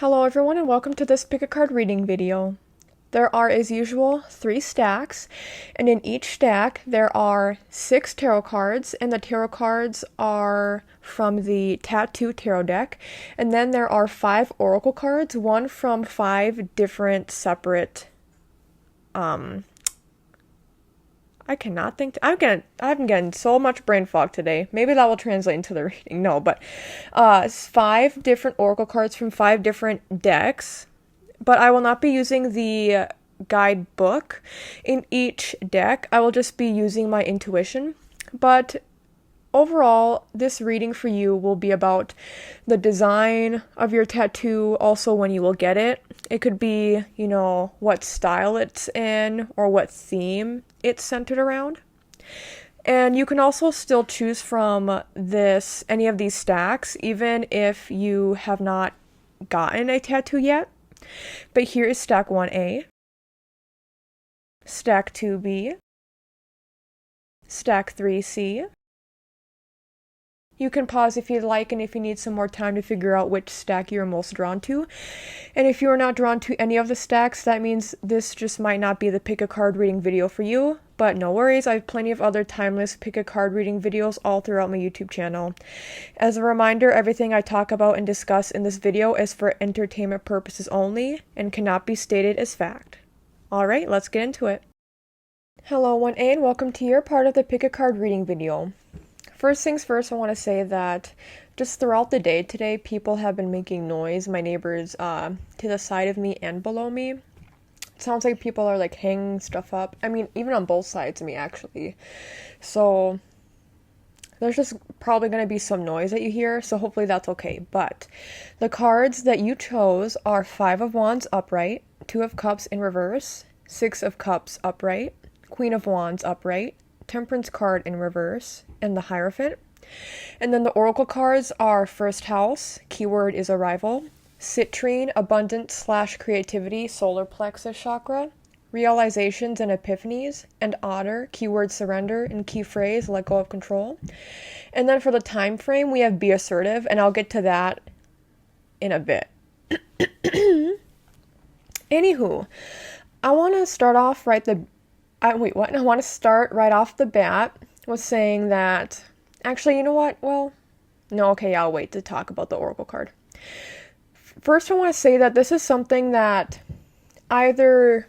Hello everyone and welcome to this pick a card reading video. There are, as usual, 3 stacks, and in each stack there are 6 tarot cards, and the tarot cards are from the Tattoo Tarot deck, and then there are 5 oracle cards, one from 5 different separate, I cannot think. I'm getting so much brain fog today. Maybe that will translate into the reading. No, but 5 different oracle cards from 5 different decks. But I will not be using the guidebook in each deck. I will just be using my intuition. But overall, this reading for you will be about the design of your tattoo, also when you will get it. It could be, what style it's in or what theme it's centered around. And you can also still choose from any of these stacks, even if you have not gotten a tattoo yet. But here is stack 1A, stack 2B, stack 3C. You can pause if you'd like and if you need some more time to figure out which stack you're most drawn to. And if you are not drawn to any of the stacks, that means this just might not be the pick a card reading video for you. But no worries, I have plenty of other timeless pick a card reading videos all throughout my YouTube channel. As a reminder, everything I talk about and discuss in this video is for entertainment purposes only and cannot be stated as fact. Alright, let's get into it. Hello 1A and welcome to your part of the pick a card reading video. First things first, I want to say that just throughout the day today, people have been making noise. My neighbors to the side of me and below me. It sounds like people are like hanging stuff up. I mean, even on both sides of me, actually. So there's just probably going to be some noise that you hear, so hopefully that's okay. But the cards that you chose are 5 of Wands upright, 2 of Cups in reverse, 6 of Cups upright, Queen of Wands upright, Temperance card in reverse, and the Hierophant. And then the oracle cards are First House, keyword is arrival, Citrine, abundance/creativity, solar plexus chakra, realizations and epiphanies, and Otter, keyword surrender, and key phrase let go of control. And then for the time frame, we have be assertive, and I'll get to that in a bit. Anywho, I want to start off I want to start right off the bat with saying that, actually, you know what? Well, no, okay, I'll wait to talk about the oracle card. First, I want to say that this is something that either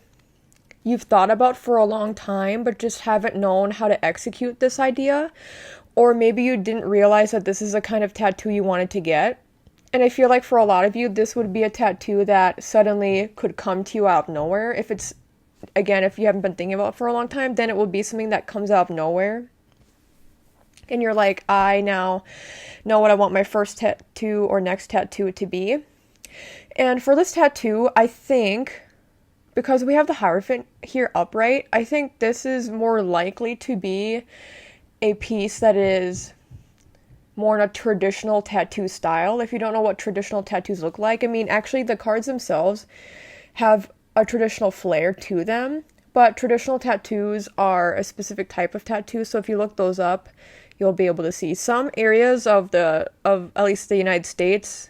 you've thought about for a long time, but just haven't known how to execute this idea, or maybe you didn't realize that this is a kind of tattoo you wanted to get. And I feel like for a lot of you, this would be a tattoo that suddenly could come to you out of nowhere. If you haven't been thinking about it for a long time, then it will be something that comes out of nowhere. And you're like, I now know what I want my first tattoo or next tattoo to be. And for this tattoo, I think, because we have the Hierophant here upright, I think this is more likely to be a piece that is more in a traditional tattoo style. If you don't know what traditional tattoos look like, I mean, actually the cards themselves have a traditional flair to them, but traditional tattoos are a specific type of tattoo, so if you look those up, you'll be able to see some areas of at least the United States.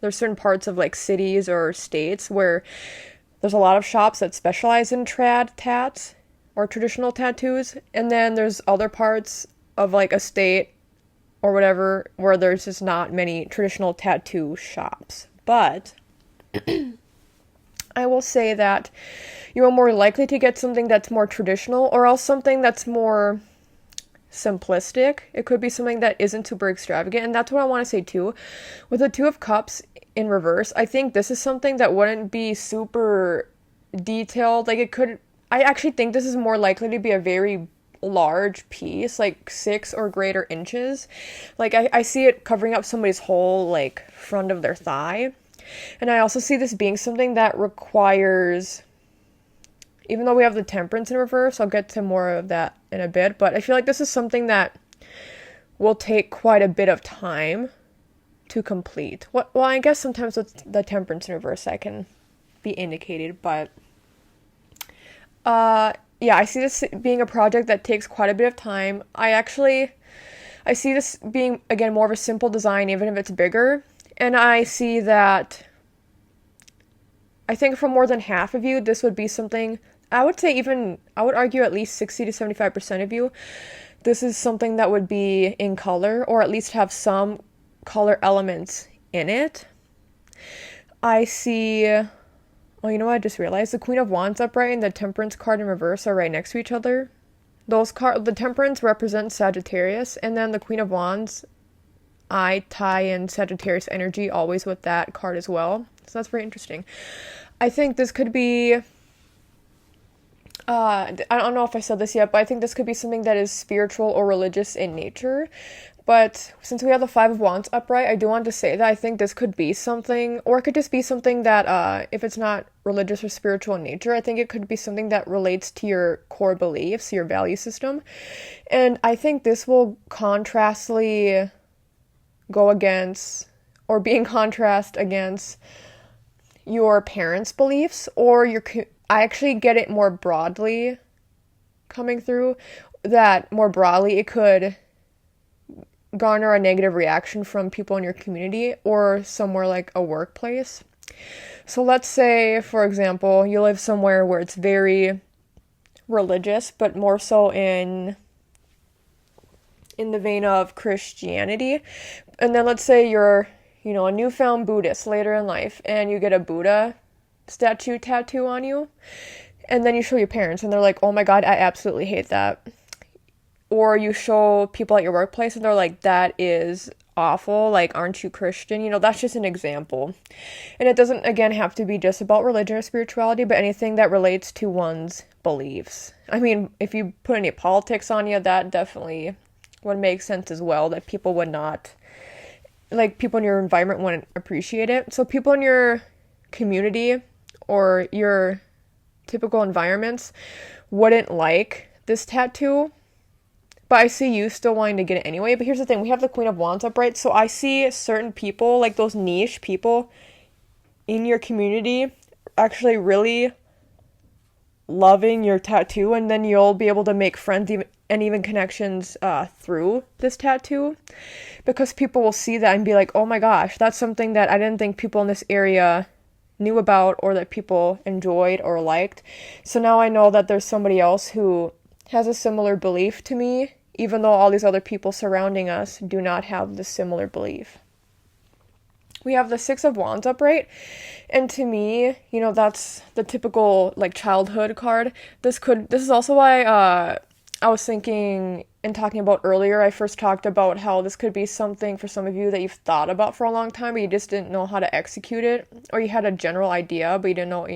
There's certain parts of like cities or states where there's a lot of shops that specialize in trad tats or traditional tattoos, and then there's other parts of like a state or whatever where there's just not many traditional tattoo shops. But I will say that you are more likely to get something that's more traditional, or else something that's more simplistic. It could be something that isn't super extravagant, and that's what I want to say too. With the 2 of Cups in reverse, I think this is something that wouldn't be super detailed. I actually think this is more likely to be a very large piece, like 6 or greater inches. Like I see it covering up somebody's whole like front of their thigh. And I also see this being something that requires, even though we have the Temperance in reverse, I'll get to more of that in a bit, but I feel like this is something that will take quite a bit of time to complete. Well, I guess sometimes with the Temperance in reverse that can be indicated, but yeah, I see this being a project that takes quite a bit of time. I see this being, again, more of a simple design, even if it's bigger. And I see that I think for more than half of you, this would be something, I would say even, I would argue at least 60 to 75% of you, this is something that would be in color, or at least have some color elements in it. I see, oh, you know what, I just realized the Queen of Wands upright and the Temperance card in reverse are right next to each other. The Temperance represents Sagittarius, and then the Queen of Wands, I tie in Sagittarius energy always with that card as well. So that's very interesting. I think this could be, I don't know if I said this yet, but I think this could be something that is spiritual or religious in nature. But since we have the Five of Wands upright, I do want to say that I think this could be something, or it could just be something that, if it's not religious or spiritual in nature, I think it could be something that relates to your core beliefs, your value system. And I think this will contrastly go against, or be in contrast against your parents' beliefs, or I actually get it more broadly coming through, that more broadly it could garner a negative reaction from people in your community or somewhere like a workplace. So let's say, for example, you live somewhere where it's very religious, but more so in the vein of Christianity. And then let's say you're, a newfound Buddhist later in life, and you get a Buddha statue tattoo on you, and then you show your parents, and they're like, oh my god, I absolutely hate that. Or you show people at your workplace, and they're like, that is awful, like, aren't you Christian? That's just an example. And it doesn't, again, have to be just about religion or spirituality, but anything that relates to one's beliefs. I mean, if you put any politics on you, that definitely would make sense as well, that people would not, like, people in your environment wouldn't appreciate it. So people in your community or your typical environments wouldn't like this tattoo, but I see you still wanting to get it anyway. But here's the thing, we have the Queen of Wands upright, so I see certain people, like those niche people in your community, actually really loving your tattoo, and then you'll be able to make friends and even connections through this tattoo, because people will see that and be like, oh my gosh, that's something that I didn't think people in this area knew about or that people enjoyed or liked. So now I know that there's somebody else who has a similar belief to me, even though all these other people surrounding us do not have the similar belief. We have the Six of Wands upright, and to me, that's the typical, like, childhood card. This is also why I was thinking and talking about earlier, I first talked about how this could be something for some of you that you've thought about for a long time, but you just didn't know how to execute it, or you had a general idea, but you didn't know,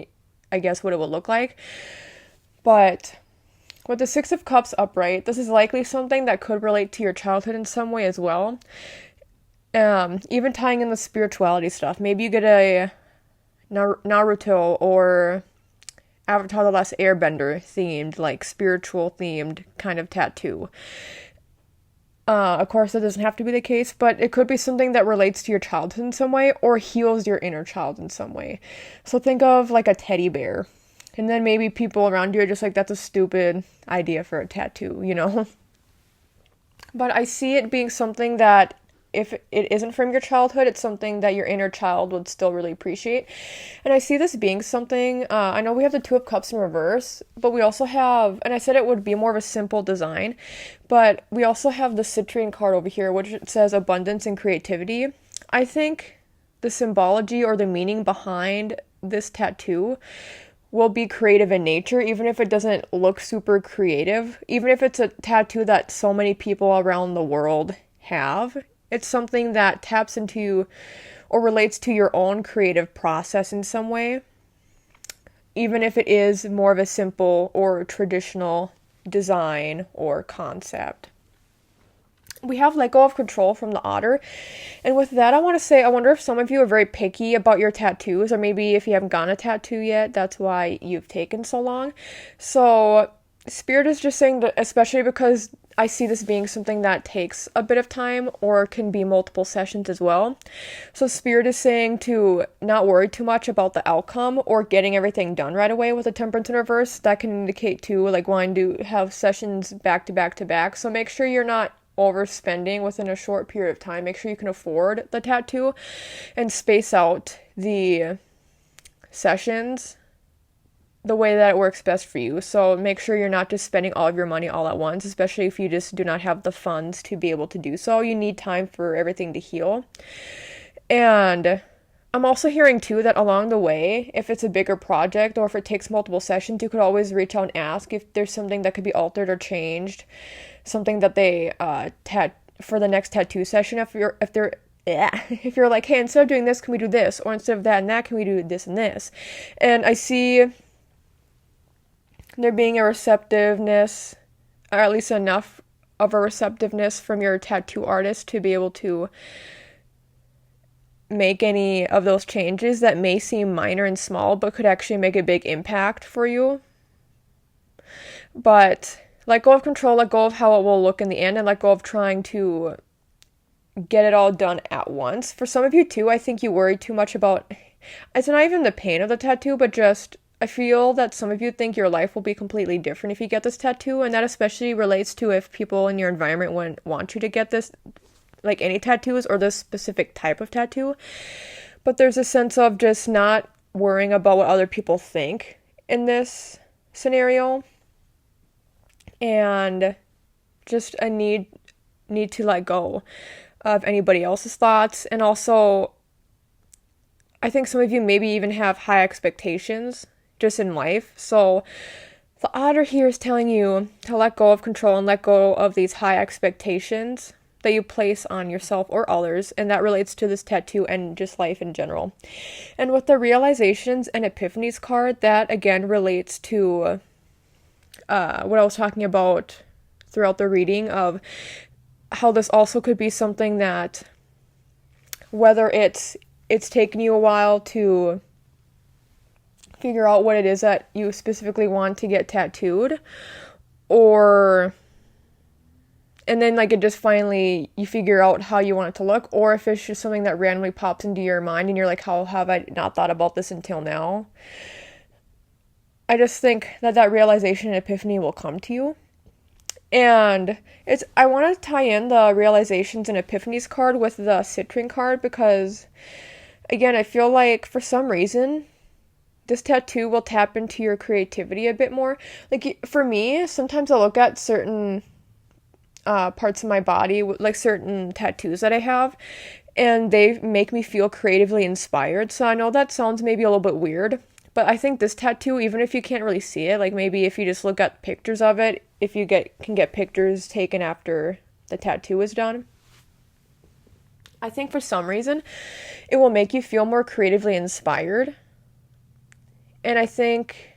I guess, what it would look like. But with the Six of Cups upright, this is likely something that could relate to your childhood in some way as well. Even tying in the spirituality stuff. Maybe you get a Naruto or Avatar The Last Airbender themed, like spiritual themed kind of tattoo. Of course, that doesn't have to be the case, but it could be something that relates to your childhood in some way or heals your inner child in some way. So think of like a teddy bear. And then maybe people around you are just like, that's a stupid idea for a tattoo, But I see it being something that, if it isn't from your childhood, it's something that your inner child would still really appreciate. And I see this being something, I know we have the Two of Cups in reverse, but we also have, and I said it would be more of a simple design, but we also have the citrine card over here, which says abundance and creativity. I think the symbology or the meaning behind this tattoo will be creative in nature, even if it doesn't look super creative, even if it's a tattoo that so many people around the world have. It's something that taps into or relates to your own creative process in some way, even if it is more of a simple or traditional design or concept. We have Let Go of Control from the Otter, and with that I want to say, I wonder if some of you are very picky about your tattoos, or maybe if you haven't gotten a tattoo yet, that's why you've taken so long. So Spirit is just saying that, especially because I see this being something that takes a bit of time or can be multiple sessions as well. So Spirit is saying to not worry too much about the outcome or getting everything done right away with the Temperance in reverse. That can indicate too, like, wanting to have sessions back to back to back. So make sure you're not overspending within a short period of time. Make sure you can afford the tattoo and space out the sessions the way that it works best for you. So make sure you're not just spending all of your money all at once, especially if you just do not have the funds to be able to do so. You need time for everything to heal. And I'm also hearing too that along the way, if it's a bigger project or if it takes multiple sessions, you could always reach out and ask if there's something that could be altered or changed, something that they for the next tattoo session. If you're like, hey, instead of doing this, can we do this? Or instead of that and that, can we do this and this? And I see there being a receptiveness, or at least enough of a receptiveness from your tattoo artist to be able to make any of those changes that may seem minor and small, but could actually make a big impact for you. But let go of control, let go of how it will look in the end, and let go of trying to get it all done at once. For some of you too, I think you worry too much about, it's not even the pain of the tattoo, but just, I feel that some of you think your life will be completely different if you get this tattoo, and that especially relates to if people in your environment want you to get this, like any tattoos or this specific type of tattoo. But there's a sense of just not worrying about what other people think in this scenario, and just a need to let go of anybody else's thoughts. And also, I think some of you maybe even have high expectations just in life. So the otter here is telling you to let go of control and let go of these high expectations that you place on yourself or others, and that relates to this tattoo and just life in general. And with the realizations and epiphanies card, that again relates to what I was talking about throughout the reading of how this also could be something that, whether it's taken you a while to figure out what it is that you specifically want to get tattooed, and then like it just finally you figure out how you want it to look, or if it's just something that randomly pops into your mind and you're like, how have I not thought about this until now? I just think that realization and epiphany will come to you. And I want to tie in the realizations and epiphanies card with the citrine card, because again, I feel like for some reason this tattoo will tap into your creativity a bit more. Like for me, sometimes I look at certain parts of my body, like certain tattoos that I have, and they make me feel creatively inspired. So I know that sounds maybe a little bit weird, but I think this tattoo, even if you can't really see it, like maybe if you just look at pictures of it, if you can get pictures taken after the tattoo is done, I think for some reason it will make you feel more creatively inspired. And I think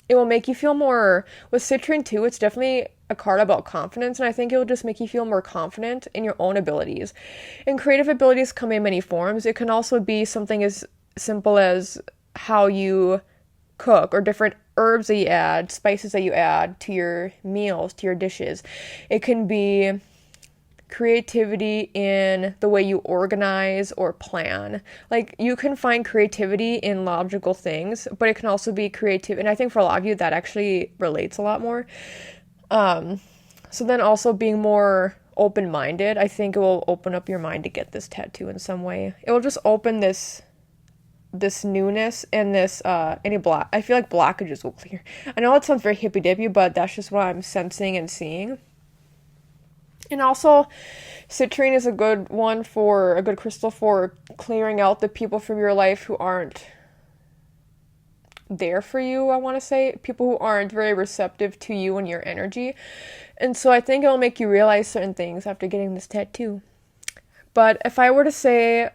it will make you feel more, with citrine too, it's definitely a card about confidence, and I think it will just make you feel more confident in your own abilities. And creative abilities come in many forms. It can also be something as simple as how you cook, or different herbs that you add, spices that you add to your meals, to your dishes. It can be creativity in the way you organize or plan. Like, you can find creativity in logical things, but it can also be creative, and I think for a lot of you that actually relates a lot more. So then also being more open-minded, I think it will open up your mind to get this tattoo in some way. It will just open this newness and this I feel like blockages will clear. I know it sounds very hippy-dippy, but that's just what I'm sensing and seeing. And also, citrine is a good crystal for clearing out the people from your life who aren't there for you, I want to say. People who aren't very receptive to you and your energy. And so I think it'll make you realize certain things after getting this tattoo. But if I were to say,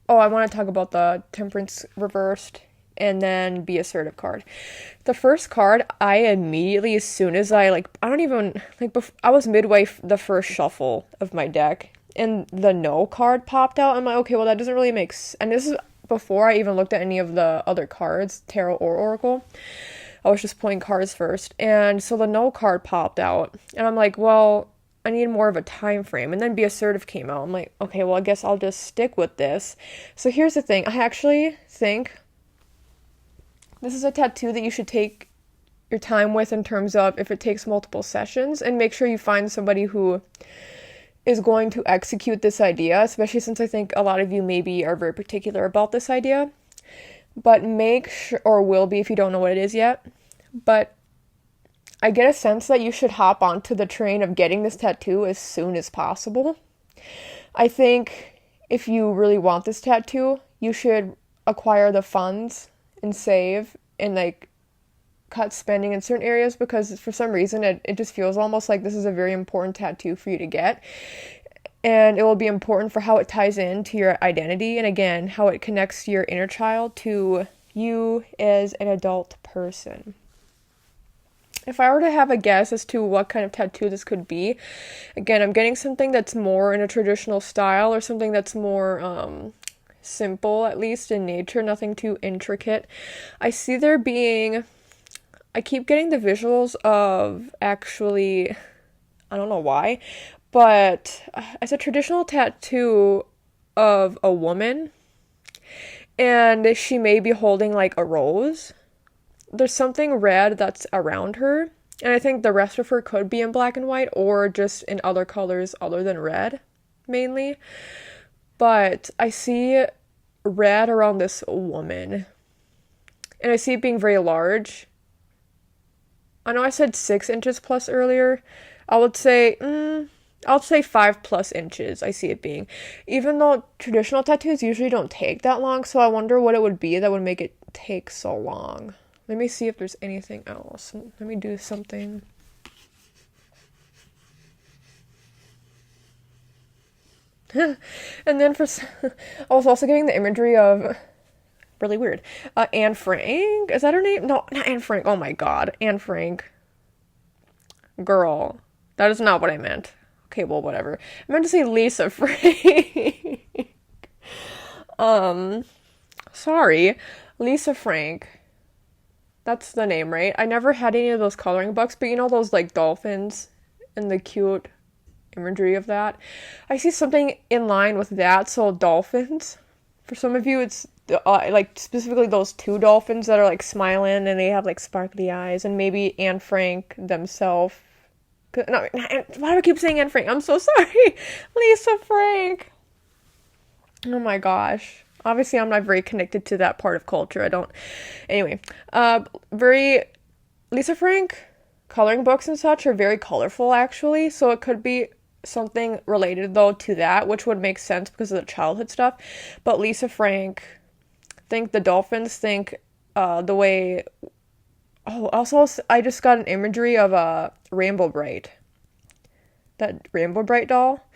I want to talk about the Temperance reversed and then Be Assertive card. The first card, I immediately, as soon as I was midway the first shuffle of my deck, and the No card popped out. I'm like, okay, well, that doesn't really make sense. And this is before I even looked at any of the other cards, Tarot or Oracle. I was just pulling cards first. And so the No card popped out. And I'm like, well, I need more of a time frame. And then Be Assertive came out. I'm like, okay, well, I guess I'll just stick with this. So here's the thing. I actually think this is a tattoo that you should take your time with in terms of if it takes multiple sessions, and make sure you find somebody who is going to execute this idea, especially since I think a lot of you maybe are very particular about this idea. but make sure, or will be if you don't know what it is yet, but I get a sense that you should hop onto the train of getting this tattoo as soon as possible. I think if you really want this tattoo, you should acquire the funds and save and like cut spending in certain areas, because for some reason it just feels almost like this is a very important tattoo for you to get. And it will be important for how it ties into your identity, and again, how it connects your inner child to you as an adult person. If I were to have a guess as to what kind of tattoo this could be, again, I'm getting something that's more in a traditional style, or something that's more simple, at least in nature, nothing too intricate. I see there being, I keep getting the visuals of actually, I don't know why, but it's a traditional tattoo of a woman, and she may be holding like a rose. There's something red that's around her, and I think the rest of her could be in black and white, or just in other colors other than red, mainly. But I see red around this woman, and I see it being very large. I know I said 6 inches plus earlier. I would say 5+ inches I see it being. Even though traditional tattoos usually don't take that long, so I wonder what it would be that would make it take so long. Let me see if there's anything else. Let me do something. And then I was also getting the imagery of, really weird, Anne Frank. Is that her name? No, not Anne Frank. Oh my god, Anne Frank. Girl, that is not what I meant. Okay, well, whatever. I meant to say Lisa Frank. Sorry, Lisa Frank. That's the name, right? I never had any of those coloring books, but you know those like dolphins and the cute imagery of that? I see something in line with that, so dolphins. For some of you, it's like specifically those 2 dolphins that are like smiling and they have like sparkly eyes, and maybe Anne Frank themselves. No, why do I keep saying Anne Frank? I'm so sorry. Lisa Frank. Oh my gosh. Obviously, I'm not very connected to that part of culture. I don't. Anyway, Lisa Frank coloring books and such are very colorful, actually. So it could be something related, though, to that, which would make sense because of the childhood stuff. But Lisa Frank, think the dolphins, think the way. Oh, also, I just got an imagery of a Rainbow Bright. That Rainbow Bright doll.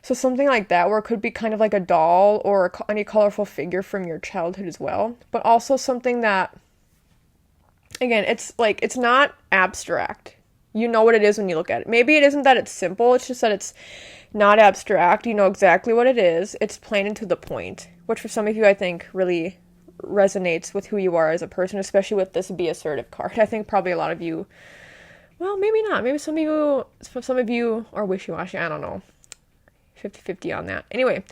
So something like that, where it could be kind of like a doll or any colorful figure from your childhood as well. But also something that, again, it's like, it's not abstract. You know what it is when you look at it. Maybe it isn't that it's simple, it's just that it's not abstract. You know exactly what it is. It's plain and to the point, which for some of you, I think, really resonates with who you are as a person, especially with this Be Assertive card. I think probably a lot of you, well, maybe not. Maybe some of you are wishy-washy. I don't know. 50-50 on that. Anyway,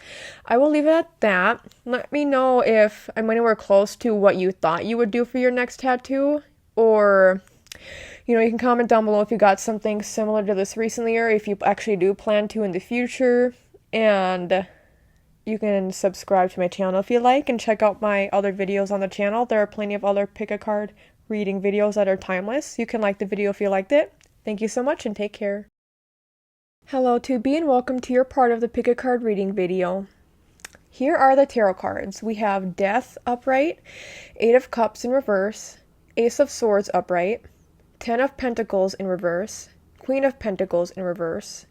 I will leave it at that. Let me know if I'm anywhere close to what you thought you would do for your next tattoo, or, you can comment down below if you got something similar to this recently, or if you actually do plan to in the future. And you can subscribe to my channel if you like, and check out my other videos on the channel. There are plenty of other pick-a-card reading videos that are timeless. You can like the video if you liked it. Thank you so much, and take care. Hello 2B, and welcome to your part of the pick-a-card reading video. Here are the tarot cards. We have Death upright, 8 of Cups in reverse, Ace of Swords upright, 10 of Pentacles in reverse, Queen of Pentacles in reverse,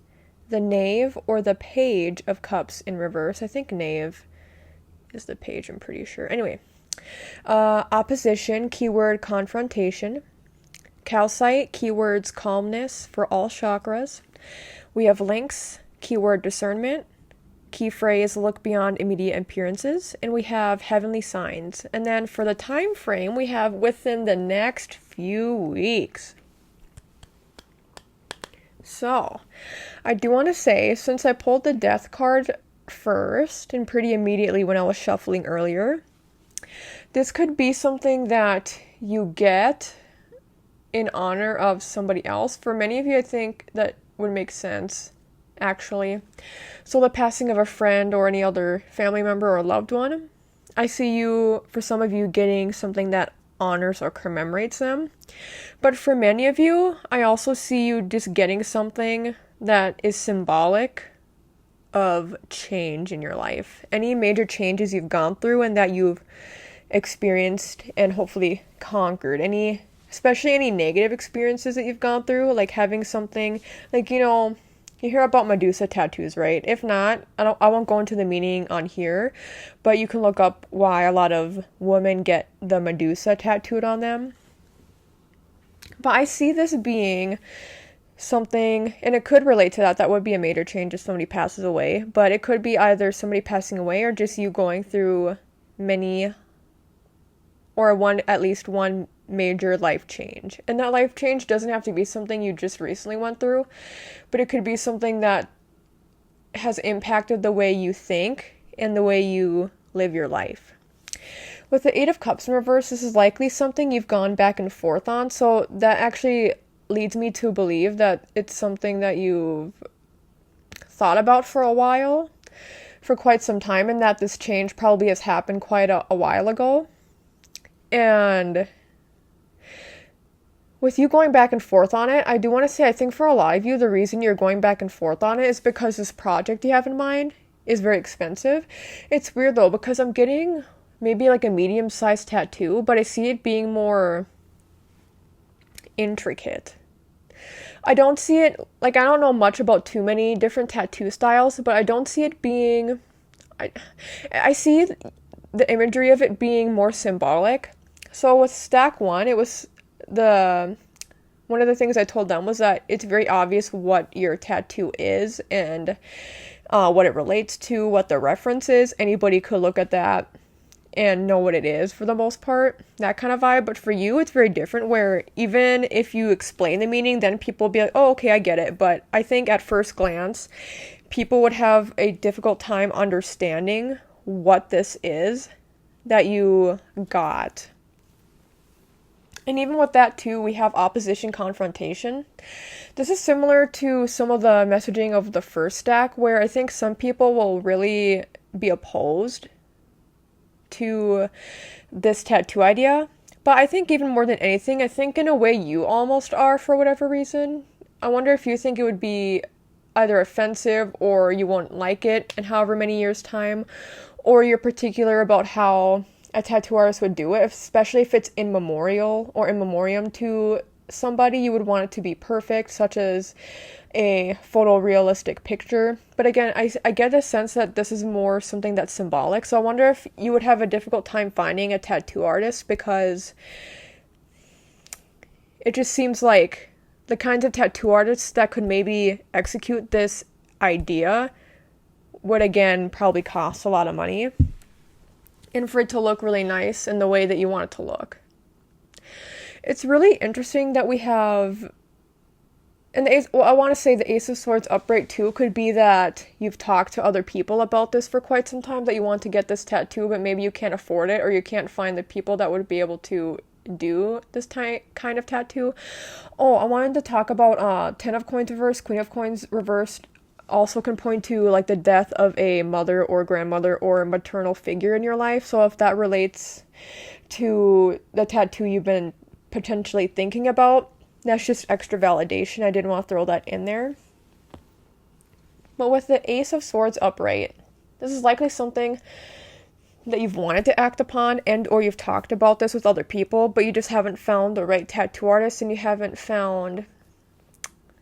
the Knave or the Page of Cups in reverse. I think Knave is the Page, I'm pretty sure. Anyway, opposition, keyword confrontation, calcite, keywords calmness for all chakras. We have Lynx, keyword discernment, key phrase look beyond immediate appearances, and we have heavenly signs. And then for the time frame, we have within the next few weeks. So, I do want to say, since I pulled the Death card first and pretty immediately when I was shuffling earlier, this could be something that you get in honor of somebody else. For many of you, I think that would make sense, actually. So the passing of a friend or any other family member or loved one. I see you, for some of you, getting something that honors or commemorates them. But for many of you, I also see you just getting something that is symbolic of change in your life. Any major changes you've gone through and that you've experienced and hopefully conquered. Especially any negative experiences that you've gone through, like having something, like, you hear about Medusa tattoos, right? If not, I won't go into the meaning on here, but you can look up why a lot of women get the Medusa tattooed on them. But I see this being something, and it could relate to that would be a major change if somebody passes away, but it could be either somebody passing away or just you going through at least one major life change. And that life change doesn't have to be something you just recently went through, but it could be something that has impacted the way you think and the way you live your life. With the Eight of Cups in reverse, this is likely something you've gone back and forth on, so that actually leads me to believe that it's something that you've thought about for a while, for quite some time, and that this change probably has happened quite a while ago. And with you going back and forth on it, I do want to say, I think for a lot of you, the reason you're going back and forth on it is because this project you have in mind is very expensive. It's weird though, because I'm getting maybe like a medium-sized tattoo, but I see it being more intricate. I don't see it, like, I don't know much about too many different tattoo styles, but I don't see it being, I see the imagery of it being more symbolic. So with stack 1, it was one of the things I told them was that it's very obvious what your tattoo is and what it relates to, what the reference is. Anybody could look at that and know what it is for the most part, that kind of vibe. But for you, it's very different, where even if you explain the meaning, then people will be like, oh, okay, I get it. But I think at first glance, people would have a difficult time understanding what this is that you got. And even with that too, we have opposition confrontation. This is similar to some of the messaging of the first stack, where I think some people will really be opposed to this tattoo idea. But I think even more than anything, I think in a way you almost are for whatever reason. I wonder if you think it would be either offensive or you won't like it in however many years' time, or you're particular about how a tattoo artist would do it, especially if it's in memorial or in memoriam to somebody. You would want it to be perfect, such as a photorealistic picture. But again, I get a sense that this is more something that's symbolic, so I wonder if you would have a difficult time finding a tattoo artist, because it just seems like the kinds of tattoo artists that could maybe execute this idea would, again, probably cost a lot of money, and for it to look really nice in the way that you want it to look. It's really interesting that we have, and I want to say the Ace of Swords upright too could be that you've talked to other people about this for quite some time, that you want to get this tattoo, but maybe you can't afford it, or you can't find the people that would be able to do this kind of tattoo. Oh, I wanted to talk about 10 of Coins reversed, Queen of Coins reversed also can point to like the death of a mother or grandmother or maternal figure in your life. So if that relates to the tattoo you've been potentially thinking about, that's just extra validation. I didn't want to throw that in there. But with the Ace of Swords upright, this is likely something that you've wanted to act upon, and or you've talked about this with other people, but you just haven't found the right tattoo artist, and you haven't found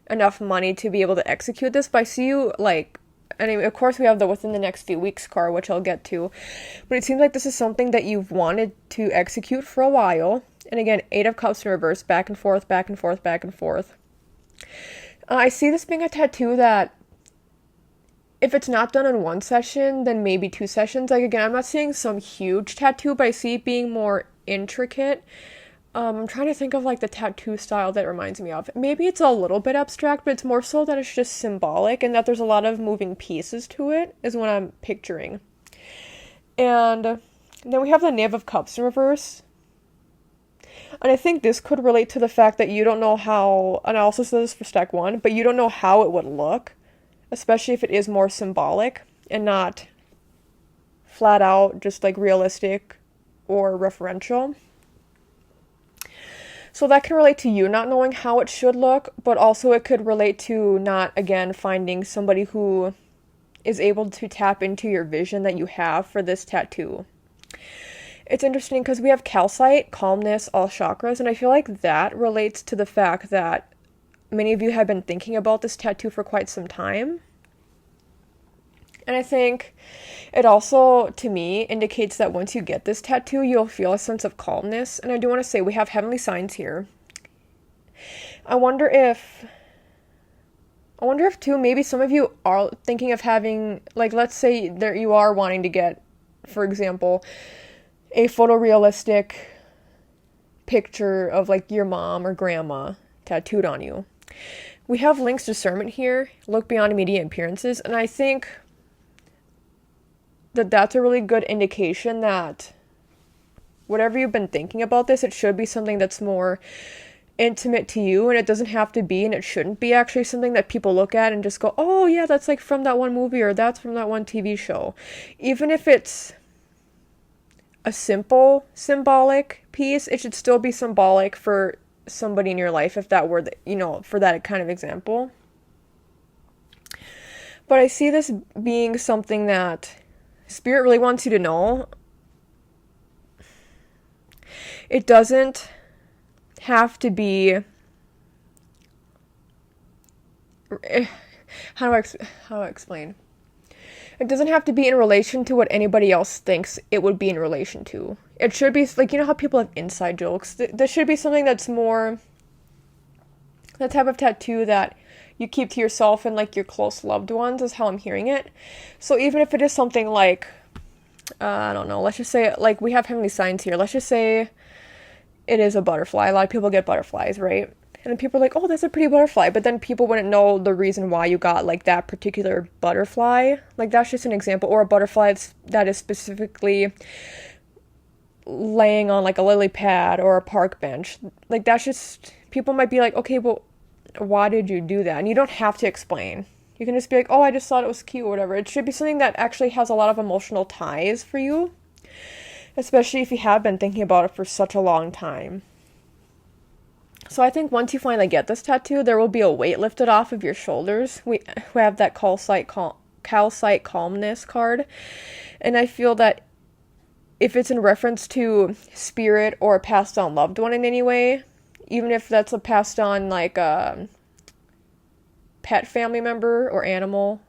enough money to be able to execute this. But I see you, like, anyway, of course we have the within the next few weeks card, which I'll get to, but it seems like this is something that you've wanted to execute for a while. And again, 8 of Cups in reverse, back and forth, back and forth, back and forth. I see this being a tattoo that, if it's not done in one session, then maybe 2 sessions. Like, again, I'm not seeing some huge tattoo, but I see it being more intricate. I'm trying to think of, like, the tattoo style that it reminds me of. Maybe it's a little bit abstract, but it's more so that it's just symbolic and that there's a lot of moving pieces to it, is what I'm picturing. And then we have the Knave of Cups in reverse. And I think this could relate to the fact that you don't know how, and I also said this for stack 1, but you don't know how it would look, especially if it is more symbolic and not flat out just like realistic or referential. So that can relate to you not knowing how it should look, but also it could relate to not, again, finding somebody who is able to tap into your vision that you have for this tattoo. It's interesting because we have calcite, calmness, all chakras, and I feel like that relates to the fact that many of you have been thinking about this tattoo for quite some time. And I think it also, to me, indicates that once you get this tattoo, you'll feel a sense of calmness. And I do want to say we have heavenly signs here. I wonder if too, maybe some of you are thinking of having, like, let's say that you are wanting to get, for example, a photorealistic picture of, like, your mom or grandma tattooed on you. We have Link's discernment here, look beyond immediate appearances, and I think that that's a really good indication that whatever you've been thinking about this, it should be something that's more intimate to you, and it doesn't have to be, and it shouldn't be actually something that people look at and just go, oh yeah, that's like from that one movie, or that's from that one TV show. Even if it's a simple symbolic piece, it should still be symbolic for somebody in your life, if that were, for that kind of example. But I see this being something that Spirit really wants you to know. It doesn't have to be, how do I explain? It doesn't have to be in relation to what anybody else thinks it would be in relation to. It should be, like, how people have inside jokes? This should be something that's more the type of tattoo that you keep to yourself and, like, your close loved ones, is how I'm hearing it. So even if it is something like, I don't know, let's just say, like, we have heavenly signs here. Let's just say it is a butterfly. A lot of people get butterflies, right? And then people are like, oh, that's a pretty butterfly. But then people wouldn't know the reason why you got, like, that particular butterfly. Like, that's just an example. Or a butterfly that is specifically laying on, like, a lily pad or a park bench. Like, that's just, people might be like, okay, well, why did you do that? And you don't have to explain. You can just be like, oh, I just thought it was cute or whatever. It should be something that actually has a lot of emotional ties for you, especially if you have been thinking about it for such a long time. So I think once you finally get this tattoo, there will be a weight lifted off of your shoulders. We have that calcite calmness card. And I feel that if it's in reference to spirit or a passed on loved one in any way, even if that's a passed on, like, a pet family member or animal,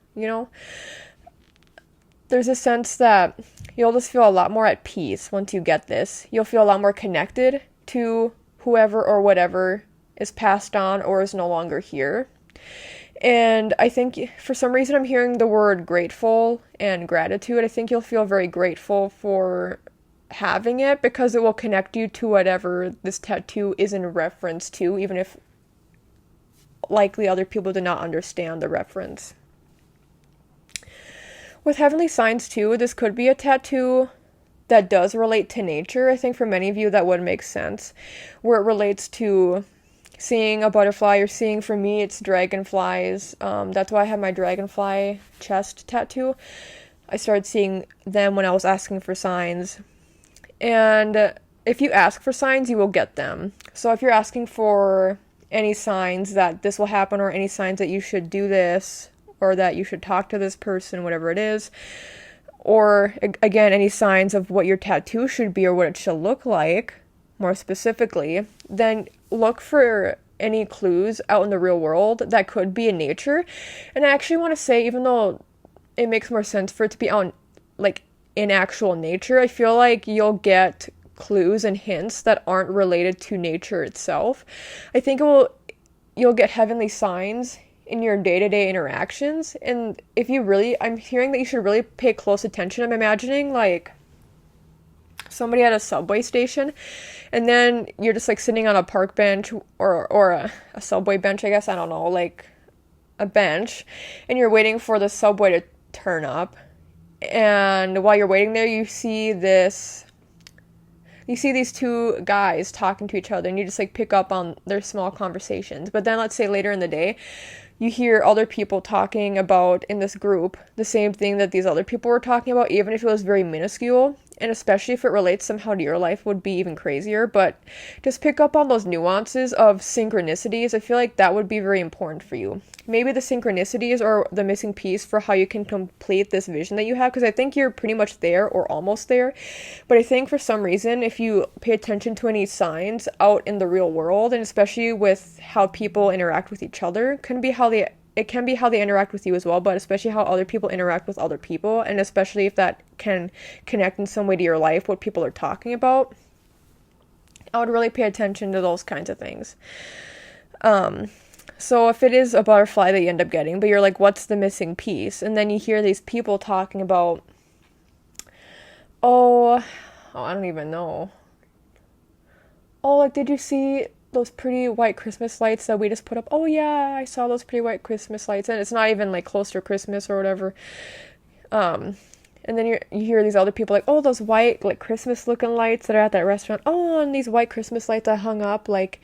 there's a sense that you'll just feel a lot more at peace once you get this. You'll feel a lot more connected to whoever or whatever is passed on or is no longer here. And I think for some reason I'm hearing the word grateful and gratitude. I think you'll feel very grateful for having it because it will connect you to whatever this tattoo is in reference to, even if likely other people do not understand the reference. With heavenly signs too, this could be a tattoo that does relate to nature. I think for many of you that would make sense, where it relates to seeing a butterfly, or seeing, for me, it's dragonflies. That's why I have my dragonfly chest tattoo. I started seeing them when I was asking for signs. And if you ask for signs, you will get them. So if you're asking for any signs that this will happen, or any signs that you should do this, or that you should talk to this person, whatever it is, or, again, any signs of what your tattoo should be or what it should look like, more specifically, then look for any clues out in the real world that could be in nature. And I actually want to say, even though it makes more sense for it to be out, like, in actual nature, I feel like you'll get clues and hints that aren't related to nature itself. I think you'll get heavenly signs in your day-to-day interactions, and if you really, I'm hearing that you should really pay close attention. I'm imagining, like, somebody at a subway station, and then you're just, like, sitting on a park bench, or a subway bench, I guess, I don't know, like, a bench, and you're waiting for the subway to turn up, and while you're waiting there, you see these two guys talking to each other, and you just, like, pick up on their small conversations. But then, let's say later in the day, you hear other people talking about in this group the same thing that these other people were talking about, even if it was very minuscule, and especially if it relates somehow to your life, would be even crazier. But just pick up on those nuances of synchronicities. I feel like that would be very important for you. Maybe the synchronicities are the missing piece for how you can complete this vision that you have, because I think you're pretty much there or almost there. But I think for some reason, if you pay attention to any signs out in the real world, and especially with how people interact with each other, it can be how they interact with you as well, but especially how other people interact with other people, and especially if that can connect in some way to your life, what people are talking about. I would really pay attention to those kinds of things. So if it is a butterfly that you end up getting, but you're like, what's the missing piece? And then you hear these people talking about, I don't even know. Oh, like, did you see those pretty white Christmas lights that we just put up? Oh yeah, I saw those pretty white Christmas lights, and it's not even like close to Christmas or whatever. And then you hear these other people like, oh, those white like Christmas looking lights that are at that restaurant. Oh, and these white Christmas lights I hung up like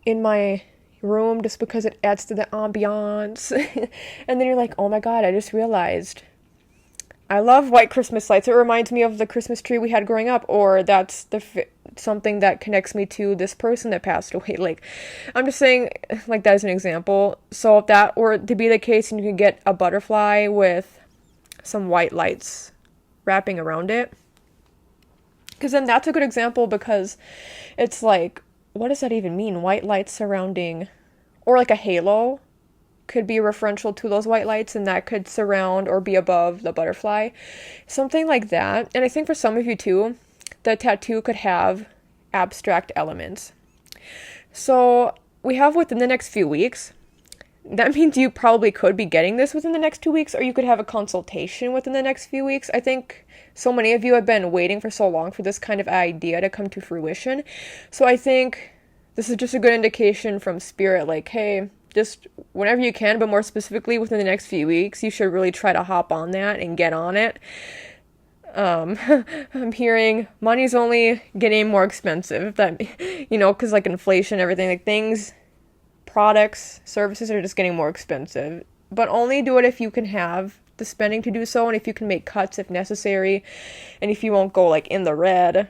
in my room just because it adds to the ambiance. And then you're like, oh my god, I just realized I love white Christmas lights. It reminds me of the Christmas tree we had growing up, or that's something that connects me to this person that passed away. Like, I'm just saying, like, that as an example. So if that were to be the case, and you could get a butterfly with some white lights wrapping around it, because then that's a good example, because it's like, what does that even mean? White lights surrounding, or like a halo could be referential to those white lights, and that could surround or be above the butterfly. Something like that. And I think for some of you too, the tattoo could have abstract elements. So we have within the next few weeks. That means you probably could be getting this within the next 2 weeks, or you could have a consultation within the next few weeks. I think so many of you have been waiting for so long for this kind of idea to come to fruition. So I think this is just a good indication from Spirit, like, hey, just whenever you can, but more specifically within the next few weeks, you should really try to hop on that and get on it. I'm hearing money's only getting more expensive, that, because like inflation, everything, like things, products, services are just getting more expensive. But only do it if you can have the spending to do so, and if you can make cuts if necessary, and if you won't go like in the red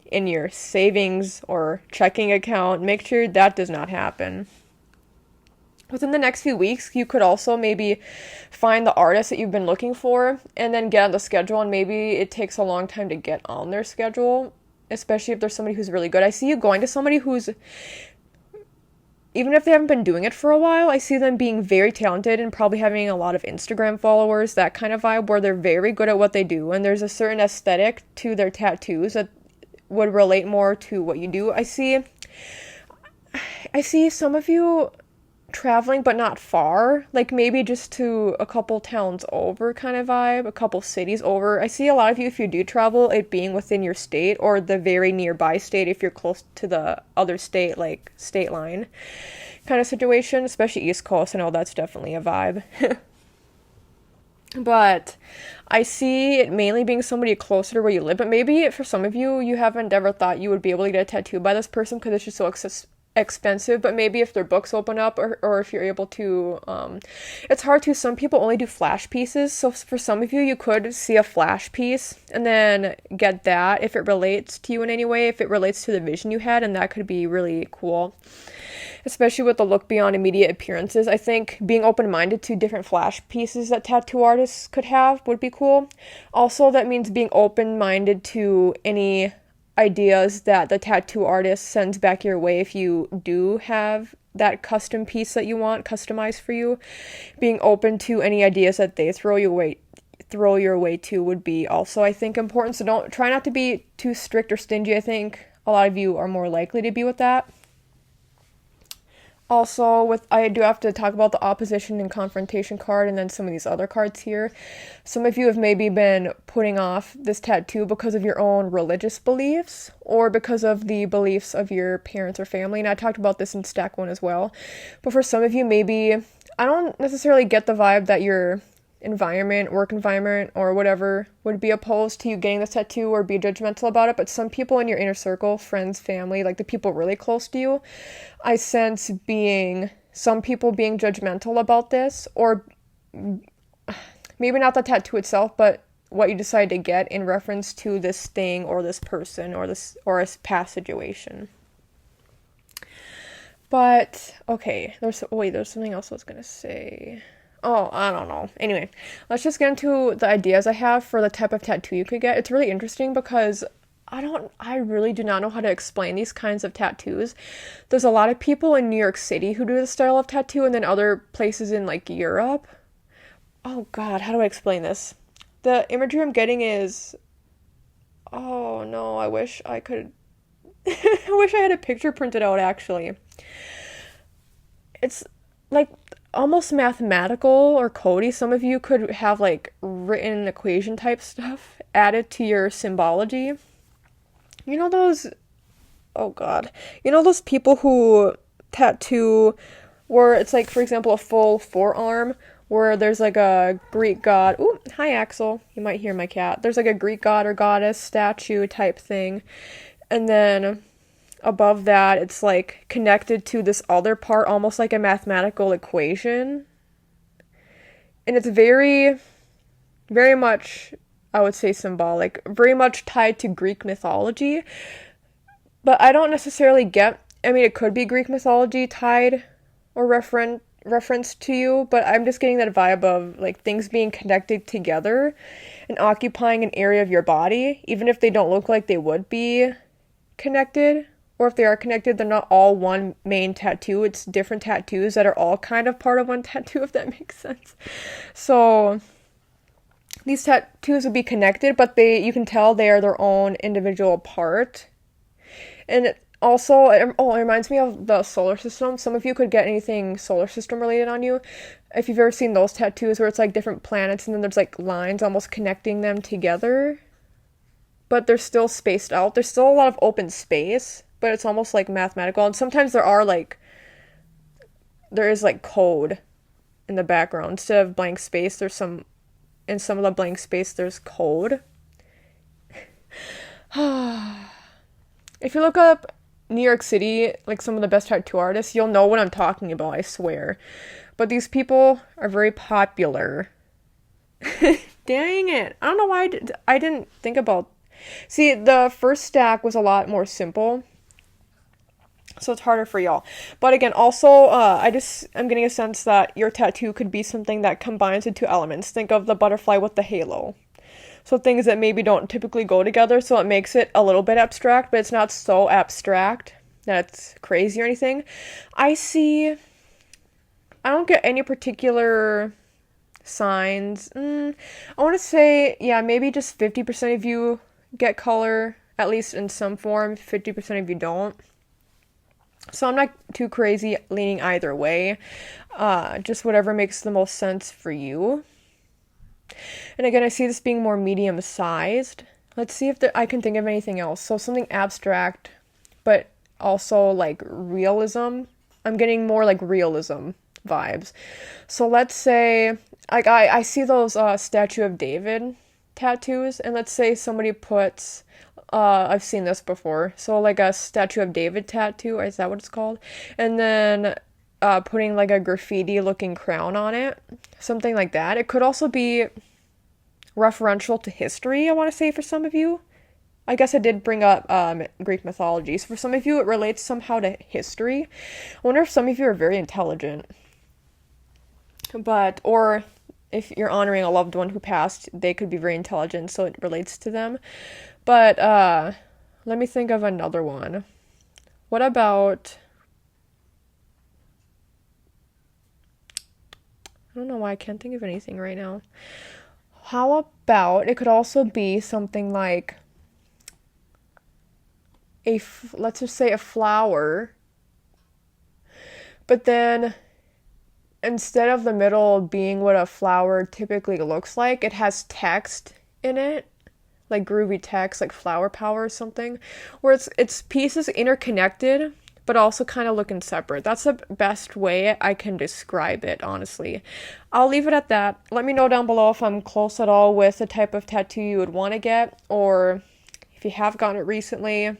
in your savings or checking account. Make sure that does not happen. Within the next few weeks, you could also maybe find the artist that you've been looking for and then get on the schedule, and maybe it takes a long time to get on their schedule, especially if there's somebody who's really good. I see you going to somebody who's, even if they haven't been doing it for a while, I see them being very talented and probably having a lot of Instagram followers, that kind of vibe where they're very good at what they do, and there's a certain aesthetic to their tattoos that would relate more to what you do. I see some of you traveling, but not far, like maybe just to a couple towns over kind of vibe, a couple cities over. I see a lot of you, if you do travel, it being within your state or the very nearby state if you're close to the other state, like state line kind of situation, especially East Coast. I know that's definitely a vibe. But I see it mainly being somebody closer to where you live, but maybe for some of you, you haven't ever thought you would be able to get a tattoo by this person because it's just so expensive. But maybe if their books open up, or if you're able to, it's hard to, some people only do flash pieces, so for some of you, you could see a flash piece and then get that if it relates to you in any way, if it relates to the vision you had, and that could be really cool, especially with the look beyond immediate appearances. I think being open-minded to different flash pieces that tattoo artists could have would be cool. Also, that means being open-minded to any ideas that the tattoo artist sends back your way if you do have that custom piece that you want customized for you. Being open to any ideas that they throw your way to would be also, I think, important. So try not to be too strict or stingy. I think a lot of you are more likely to be with that. Also, I do have to talk about the opposition and confrontation card and then some of these other cards here. Some of you have maybe been putting off this tattoo because of your own religious beliefs or because of the beliefs of your parents or family. And I talked about this in stack 1 as well. But for some of you, maybe, I don't necessarily get the vibe that your work environment, or whatever would be opposed to you getting this tattoo or be judgmental about it. But some people in your inner circle, friends, family, like the people really close to you, I sense being some people being judgmental about this, or maybe not the tattoo itself, but what you decide to get in reference to this thing or this person or a past situation. But okay, there's something else I was gonna say. Oh, I don't know. Anyway, let's just get into the ideas I have for the type of tattoo you could get. It's really interesting because I really do not know how to explain these kinds of tattoos. There's a lot of people in New York City who do this style of tattoo, and then other places in like Europe. Oh God, how do I explain this? The imagery I'm getting is, oh no, I wish I could, I wish I had a picture printed out actually. It's like almost mathematical or codey. Some of you could have like written equation type stuff added to your symbology. You know those, oh God, you know those people who tattoo where it's like, for example, a full forearm where there's like a Greek god. Ooh, hi Axel. You might hear my cat. There's like a Greek god or goddess statue type thing. And then above that, it's like connected to this other part, almost like a mathematical equation. And it's very, very much, I would say, symbolic, very much tied to Greek mythology. But I don't necessarily get, I mean, it could be Greek mythology tied or reference to you, but I'm just getting that vibe of like things being connected together and occupying an area of your body, even if they don't look like they would be connected. Or if they are connected, they're not all one main tattoo. It's different tattoos that are all kind of part of one tattoo, if that makes sense. So these tattoos would be connected, but you can tell they are their own individual part. And it reminds me of the solar system. Some of you could get anything solar system related on you. If you've ever seen those tattoos where it's like different planets and then there's like lines almost connecting them together, but they're still spaced out. There's still a lot of open space, but it's almost like mathematical. And sometimes there is like code in the background. Instead of blank space, in some of the blank space, there's code. If you look up New York City, like some of the best tattoo artists, you'll know what I'm talking about, I swear. But these people are very popular. Dang it. I don't know why I didn't think about. See, the first stack was a lot more simple, so it's harder for y'all. But again, also, I'm getting a sense that your tattoo could be something that combines the two elements. Think of the butterfly with the halo. So things that maybe don't typically go together, so it makes it a little bit abstract, but it's not so abstract that it's crazy or anything. I don't get any particular signs. I want to say, yeah, maybe just 50% of you get color, at least in some form. 50% of you don't. So I'm not too crazy leaning either way. Just whatever makes the most sense for you. And again, I see this being more medium-sized. Let's see if I can think of anything else. So something abstract, but also like realism. I'm getting more like realism vibes. So let's say, like I see those Statue of David tattoos, and let's say somebody puts, I've seen this before, so like a Statue of David tattoo, is that what it's called? And then putting like a graffiti-looking crown on it, something like that. It could also be referential to history, I want to say, for some of you. I guess I did bring up Greek mythology. So for some of you, it relates somehow to history. I wonder if some of you are very intelligent. Or if you're honoring a loved one who passed, they could be very intelligent, so it relates to them. But let me think of another one. What about... I don't know why I can't think of anything right now. How about, it could also be something like let's just say a flower, but then instead of the middle being what a flower typically looks like, it has text in it, like groovy text, like flower power or something, where it's pieces interconnected, but also kind of looking separate. That's the best way I can describe it, honestly. I'll leave it at that. Let me know down below if I'm close at all with the type of tattoo you would want to get, or if you have gotten it recently.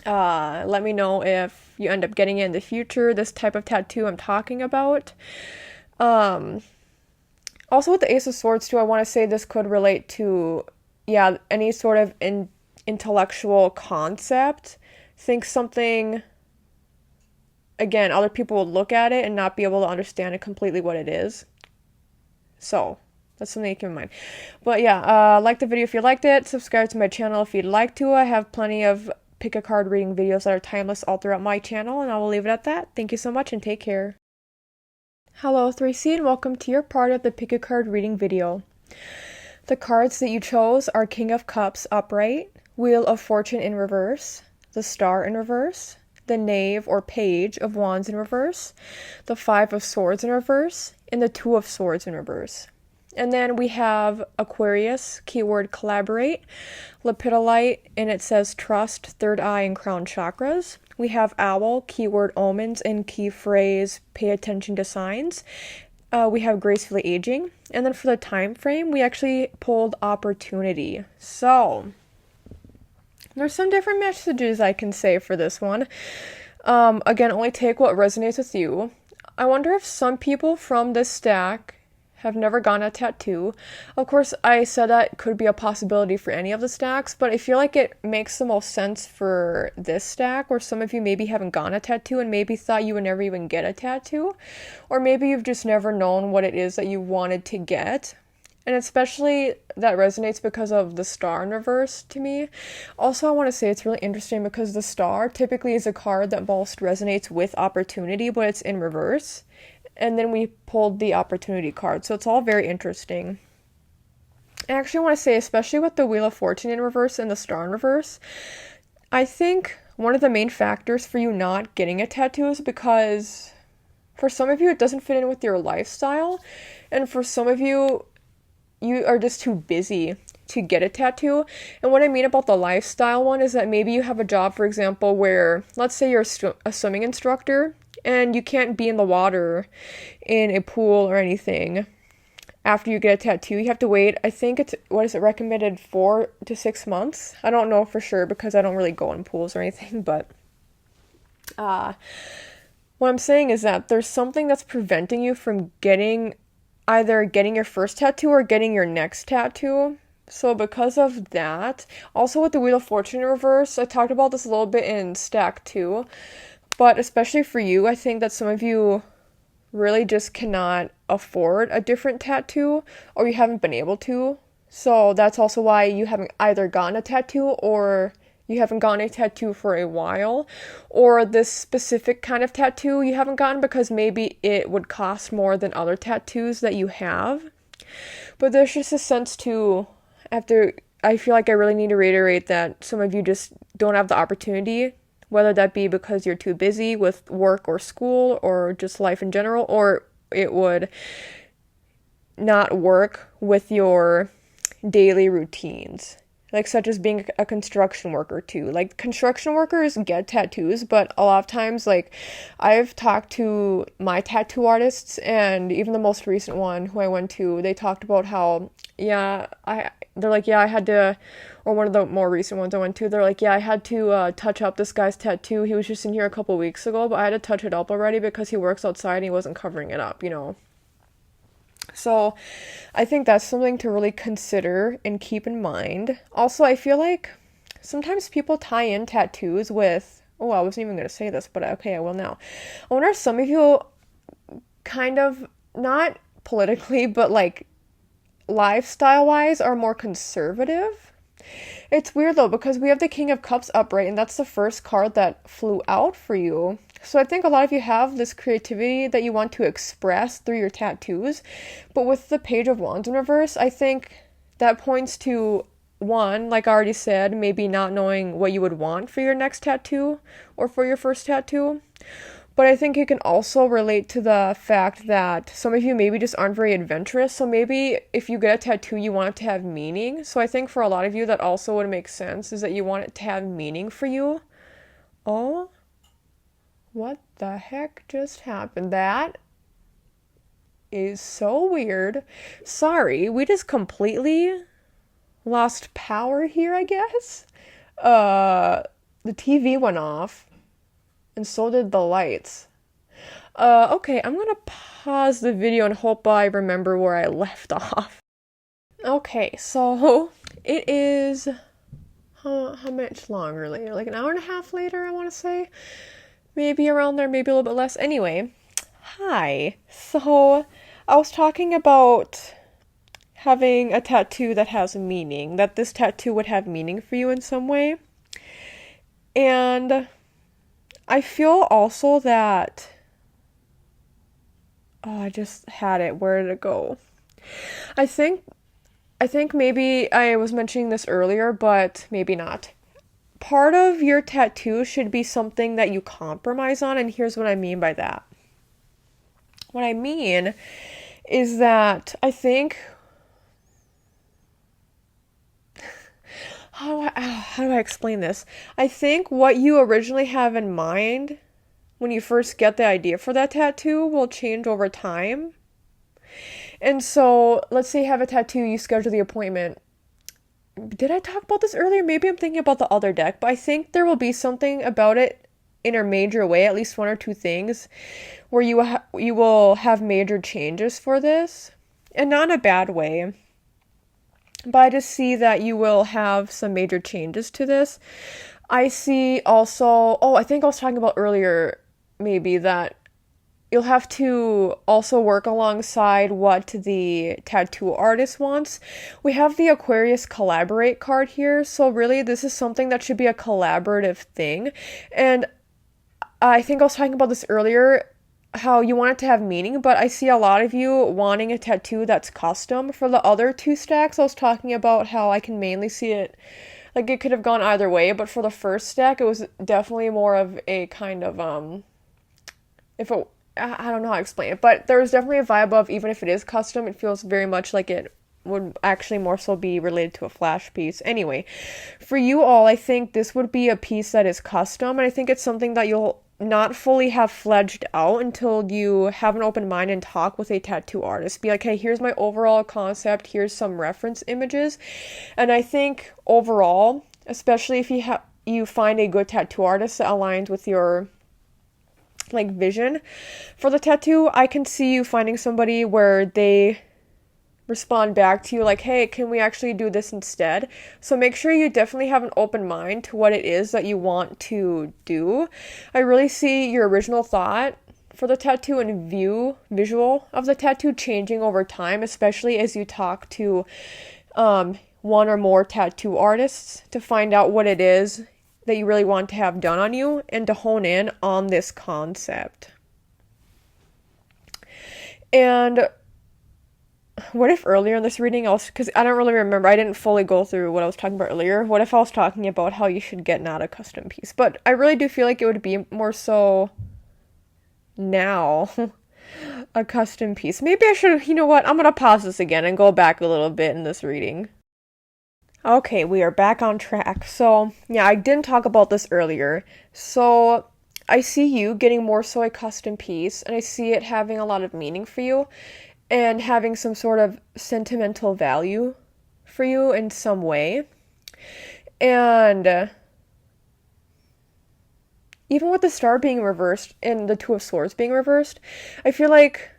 Let me know if you end up getting it in the future, this type of tattoo I'm talking about. Also with the Ace of Swords too, I want to say this could relate to, yeah, any sort of intellectual concept. Think something, again, other people will look at it and not be able to understand it completely what it is. So, that's something to keep in mind. But yeah, like the video if you liked it. Subscribe to my channel if you'd like to. I have plenty of pick a card reading videos that are timeless all throughout my channel, and I will leave it at that. Thank you so much and take care. Hello 3C and welcome to your part of the pick a card reading video. The cards that you chose are King of Cups upright, Wheel of Fortune in reverse, the Star in reverse, the Knave or Page of Wands in reverse, the Five of Swords in reverse, and the Two of Swords in reverse. And then we have Aquarius, keyword collaborate, Lepidolite, and it says trust, third eye, and crown chakras. We have Owl, keyword omens, and key phrase pay attention to signs. We have gracefully aging. And then for the time frame, we actually pulled opportunity. So, there's some different messages I can say for this one. Again, only take what resonates with you. I wonder if some people from this stack have never gotten a tattoo. Of course, I said that could be a possibility for any of the stacks, but I feel like it makes the most sense for this stack, where some of you maybe haven't gotten a tattoo and maybe thought you would never even get a tattoo, or maybe you've just never known what it is that you wanted to get. And especially that resonates because of the Star in reverse to me. Also, I want to say it's really interesting because the Star typically is a card that most resonates with opportunity, but it's in reverse. And then we pulled the opportunity card. So it's all very interesting. I actually want to say, especially with the Wheel of Fortune in reverse and the Star in reverse, I think one of the main factors for you not getting a tattoo is because for some of you it doesn't fit in with your lifestyle. And for some of you, you are just too busy to get a tattoo. And what I mean about the lifestyle one is that maybe you have a job, for example, where let's say you're a swimming instructor and you can't be in the water in a pool or anything after you get a tattoo. You have to wait, I think it's, what is it, recommended 4 to 6 months? I don't know for sure because I don't really go in pools or anything, but what I'm saying is that there's something that's preventing you from either getting your first tattoo or getting your next tattoo. So because of that, also with the Wheel of Fortune in reverse, I talked about this a little bit in stack 2, but especially for you, I think that some of you really just cannot afford a different tattoo, or you haven't been able to. So that's also why you haven't either gotten a tattoo, or you haven't gotten a tattoo for a while, or this specific kind of tattoo you haven't gotten because maybe it would cost more than other tattoos that you have. But there's just a sense to, I feel like I really need to reiterate that some of you just don't have the opportunity, whether that be because you're too busy with work or school or just life in general, or it would not work with your daily routines. Like, such as being a construction worker too. Like, construction workers get tattoos, but a lot of times, like, I've talked to my tattoo artists, and even the most recent one who I went to, they talked about how, they're like, I had to, or one of the more recent ones I went to, they're like, I had to touch up this guy's tattoo. He was just in here a couple weeks ago, but I had to touch it up already because he works outside and he wasn't covering it up, So, I think that's something to really consider and keep in mind. Also, I feel like sometimes people tie in tattoos with, I wasn't even going to say this, but okay, I will now. I wonder if some of you kind of, not politically, but like lifestyle-wise, are more conservative. It's weird though, because we have the King of Cups upright, and that's the first card that flew out for you. So I think a lot of you have this creativity that you want to express through your tattoos. But with the Page of Wands in reverse, I think that points to, one, like I already said, maybe not knowing what you would want for your next tattoo or for your first tattoo. But I think it can also relate to the fact that some of you maybe just aren't very adventurous. So maybe if you get a tattoo, you want it to have meaning. So I think for a lot of you, that also would make sense, is that you want it to have meaning for you. Oh, what the heck just happened? That is so weird. Sorry, we just completely lost power here, I guess. the TV went off, and so did the lights. Okay, I'm gonna pause the video and hope I remember where I left off. Okay, so it is how much longer later? Like an hour and a half later, I want to say. Maybe around there, maybe a little bit less. Anyway, hi. So I was talking about having a tattoo that has meaning, that this tattoo would have meaning for you in some way. And I feel also that, I just had it. Where did it go? I think maybe I was mentioning this earlier, but maybe not. Part of your tattoo should be something that you compromise on, and here's what I mean by that. What I mean is that I think, how do I explain this? I think what you originally have in mind when you first get the idea for that tattoo will change over time. And so, let's say you have a tattoo, you schedule the appointment. Did I talk about this earlier? Maybe I'm thinking about the other deck, but I think there will be something about it in a major way, at least one or two things, where you will have major changes for this, and not in a bad way. But I just see that you will have some major changes to this. I see also, I think I was talking about earlier, maybe, that you'll have to also work alongside what the tattoo artist wants. We have the Aquarius Collaborate card here, so really this is something that should be a collaborative thing. And I think I was talking about this earlier, how you want it to have meaning, but I see a lot of you wanting a tattoo that's custom. For the other two stacks, I was talking about how I can mainly see it, like it could have gone either way, but for the first stack, it was definitely more of a kind of, I don't know how to explain it, but there was definitely a vibe of, even if it is custom, it feels very much like it would actually more so be related to a flash piece. Anyway, for you all, I think this would be a piece that is custom, and I think it's something that you'll not fully have fledged out until you have an open mind and talk with a tattoo artist. Be like, hey, here's my overall concept, here's some reference images. And I think overall, especially if you find a good tattoo artist that aligns with your vision for the tattoo, I can see you finding somebody where they respond back to you like, hey, can we actually do this instead? So make sure you definitely have an open mind to what it is that you want to do. I really see your original thought for the tattoo and visual of the tattoo changing over time, especially as you talk to one or more tattoo artists to find out what it is that you really want to have done on you and to hone in on this concept. And what if earlier in this reading, because I don't really remember, I didn't fully go through what I was talking about earlier. What if I was talking about how you should get not a custom piece? But I really do feel like it would be more so now a custom piece. Maybe I should, you know what, I'm going to pause this again and go back a little bit in this reading. Okay, we are back on track. So, yeah, I didn't talk about this earlier. So, I see you getting more so a custom piece, and I see it having a lot of meaning for you, and having some sort of sentimental value for you in some way. And even with the Star being reversed and the Two of Swords being reversed, I feel like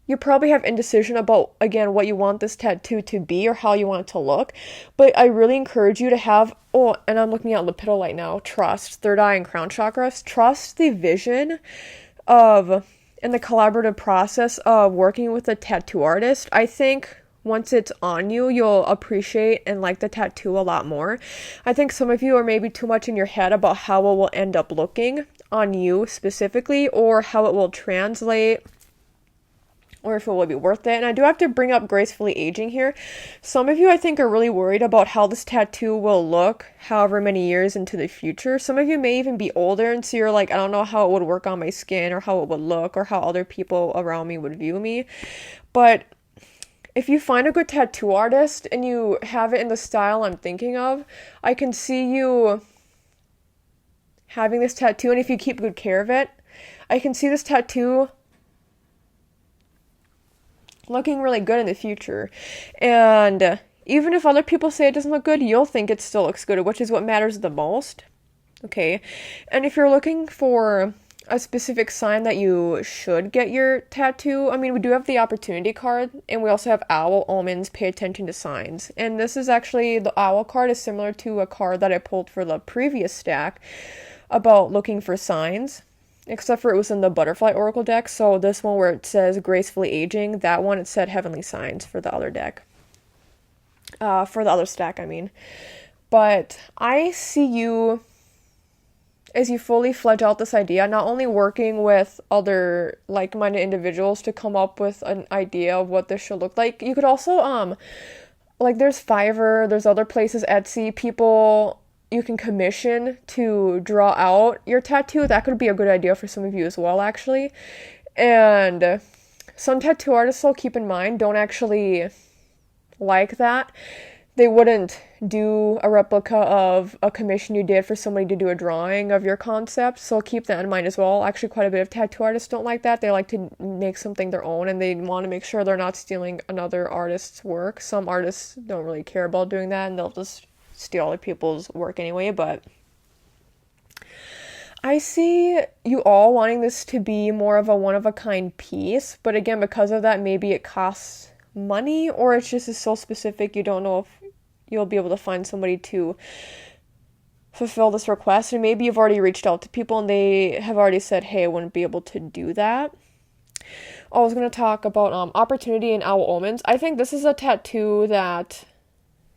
you probably have indecision about, again, what you want this tattoo to be or how you want it to look. But I really encourage you to have, and I'm looking at lepidolite now, trust, third eye and crown chakras, trust the vision of, and the collaborative process of working with a tattoo artist. I think once it's on you, you'll appreciate and like the tattoo a lot more. I think some of you are maybe too much in your head about how it will end up looking on you specifically, or how it will translate, or if it will be worth it. And I do have to bring up gracefully aging here. Some of you, I think, are really worried about how this tattoo will look however many years into the future. Some of you may even be older, and so you're like, I don't know how it would work on my skin, or how it would look, or how other people around me would view me. But if you find a good tattoo artist and you have it in the style I'm thinking of, I can see you having this tattoo, and if you keep good care of it, I can see this tattoo looking really good in the future. And even if other people say it doesn't look good, you'll think it still looks good, which is what matters the most. Okay, and if you're looking for a specific sign that you should get your tattoo, I mean, we do have the opportunity card, and we also have owl omens, pay attention to signs. And this is actually, the owl card is similar to a card that I pulled for the previous stack about looking for signs, except for it was in the butterfly oracle deck. So this one where it says gracefully aging, that one it said heavenly signs for the other deck. For the other stack, I mean. But I see you, as you fully fledge out this idea, not only working with other like-minded individuals to come up with an idea of what this should look like, you could also, like there's Fiverr, there's other places, Etsy, people you can commission to draw out your tattoo. That could be a good idea for some of you as well, actually. And some tattoo artists, will keep in mind, don't actually like that. They wouldn't do a replica of a commission you did for somebody to do a drawing of your concept, so keep that in mind as well. Actually, quite a bit of tattoo artists don't like that. They like to make something their own, and they want to make sure they're not stealing another artist's work. Some artists don't really care about doing that, and they'll just steal other people's work anyway, but I see you all wanting this to be more of a one-of-a-kind piece, but again, because of that, maybe it costs money, or it's just so specific you don't know if you'll be able to find somebody to fulfill this request. And maybe you've already reached out to people and they have already said, hey, I wouldn't be able to do that. I was going to talk about opportunity and owl omens. I think this is a tattoo that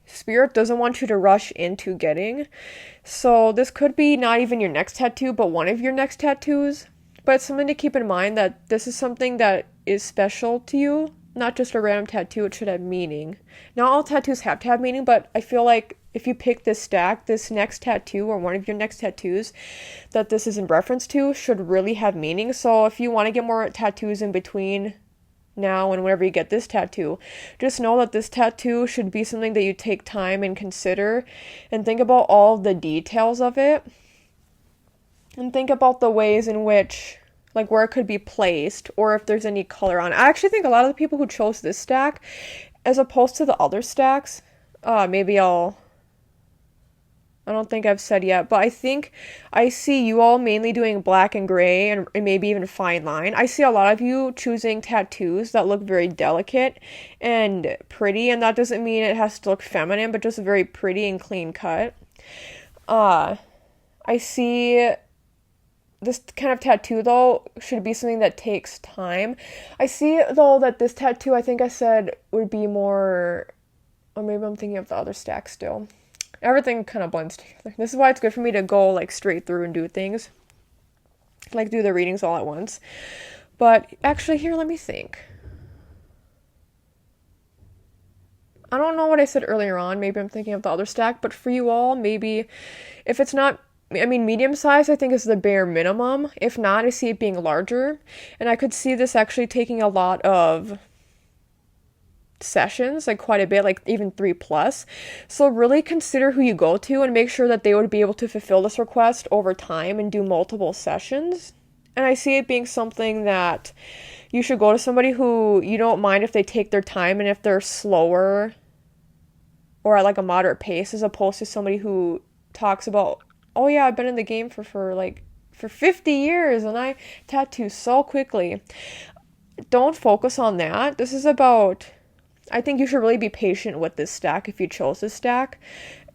Spirit doesn't want you to rush into getting. So this could be not even your next tattoo, but one of your next tattoos. But it's something to keep in mind that this is something that is special to you. Not just a random tattoo, it should have meaning. Not all tattoos have to have meaning, but I feel like if you pick this stack, this next tattoo or one of your next tattoos that this is in reference to should really have meaning. So if you want to get more tattoos in between now and whenever you get this tattoo, just know that this tattoo should be something that you take time and consider and think about all the details of it and think about the ways in which, like where it could be placed, or if there's any color on it. I actually think a lot of the people who chose this stack, as opposed to the other stacks, I don't think I've said yet, but I think I see you all mainly doing black and gray and maybe even fine line. I see a lot of you choosing tattoos that look very delicate and pretty, and that doesn't mean it has to look feminine, but just very pretty and clean cut. I see this kind of tattoo, though, should be something that takes time. I see, though, that this tattoo, I think I said, would be more, or maybe I'm thinking of the other stack still. Everything kind of blends together. This is why it's good for me to go, like, straight through and do things. Like, do the readings all at once. But, actually, here, let me think. I don't know what I said earlier on. Maybe I'm thinking of the other stack. But for you all, maybe, if it's not, I mean, medium size, I think is the bare minimum. If not, I see it being larger. And I could see this actually taking a lot of sessions, like quite a bit, like even 3+. So really consider who you go to and make sure that they would be able to fulfill this request over time and do multiple sessions. And I see it being something that you should go to somebody who you don't mind if they take their time and if they're slower or at like a moderate pace, as opposed to somebody who talks about, oh yeah, I've been in the game for 50 years and I tattoo so quickly. Don't focus on that. This is about, I think you should really be patient with this stack if you chose this stack,